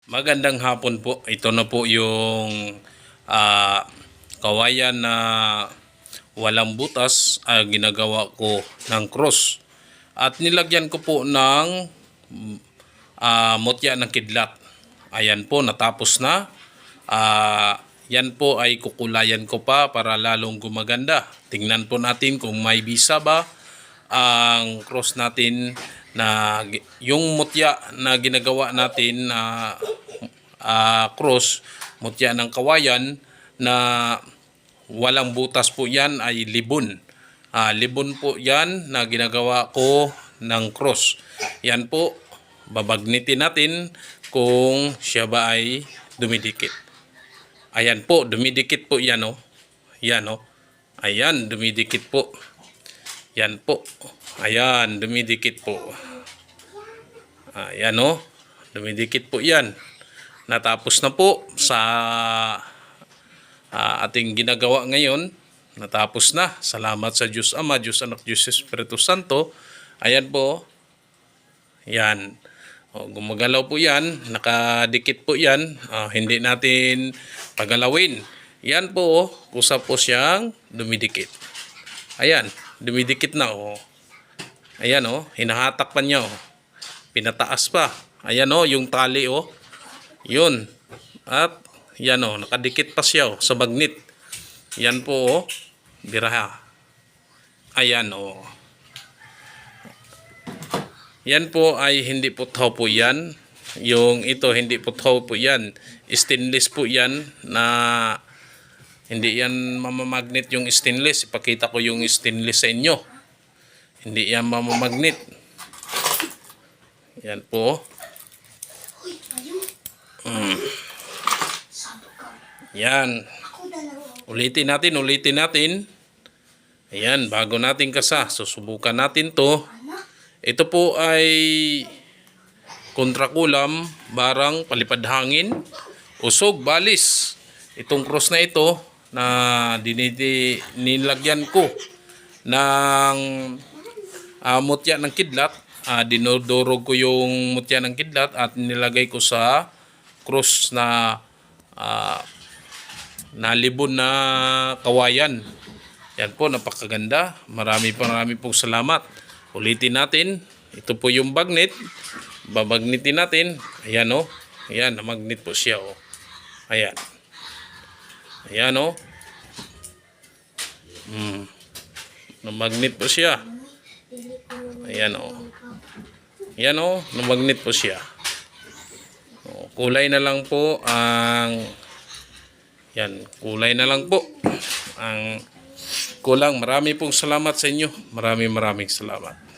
Magandang hapon po. Ito na po yung ah, kawayan na walang butas, ginagawa ko ng cross. At nilagyan ko po ng mutya ng kidlat. Ayan po, natapos na. Yan po ay kukulayan ko pa para lalong gumaganda. Tingnan po natin kung may bisa ba ang cross natin na yung mutya na ginagawa natin na cross, mutya ng kawayan na walang butas po yan ay libon. Libon po yan na ginagawa ko ng cross. Yan po, babagnitin natin kung siya ba ay dumidikit. Ayan po, dumidikit po yan o. Yan o. Ayan, dumidikit po. Yan po. Ayan, dumidikit po. Ayan o. Dumidikit po yan. Natapos na po sa ating ginagawa ngayon. Natapos na. Salamat sa Diyos Ama, Diyos Anak, Diyos Espiritu Santo. Ayan po. Yan. Gumagalaw po yan. Nakadikit po yan. Hindi natin pagalawin. Yan po. Kusa po siyang dumidikit. Ayan. Dumidikit na. Ayan o. Hinahatak pa niya. Pinataas pa. Ayan o. Yung tali o. Yun. At yan o. Nakadikit pa siya sa magnet. Yan po o. Biraha. Ayan o. Yan po ay hindi puthaw po yan. Yung ito hindi puthaw po yan. Stainless po yan na hindi yan mamamagnet yung stainless. Ipakita ko yung stainless sa inyo. Hindi yan mamamagnet. Yan po. Yan. Ulitin natin. Ayan, bago natin kasa. Susubukan natin to. Ito po ay kontrakulam, barang, palipad hangin, usog, balis. Itong cross na ito na nilagyan ko ng mutya ng kidlat. Dinodorog ko yung mutya ng kidlat at nilagay ko sa cross na nalibon na kawayan. Yan po, napakaganda. Marami pong salamat. Ulitin natin. Ito po yung magnet. Babagnitin natin. Ayan o. Ayan, na-magnet po siya o. Ayan. Ayan o. Na-magnet po siya. Ayan o. Ayan o. Na-magnet po siya. Kulay na lang po ang yan. Kulay na lang po ang kulang. Marami pong salamat sa inyo. Maraming salamat.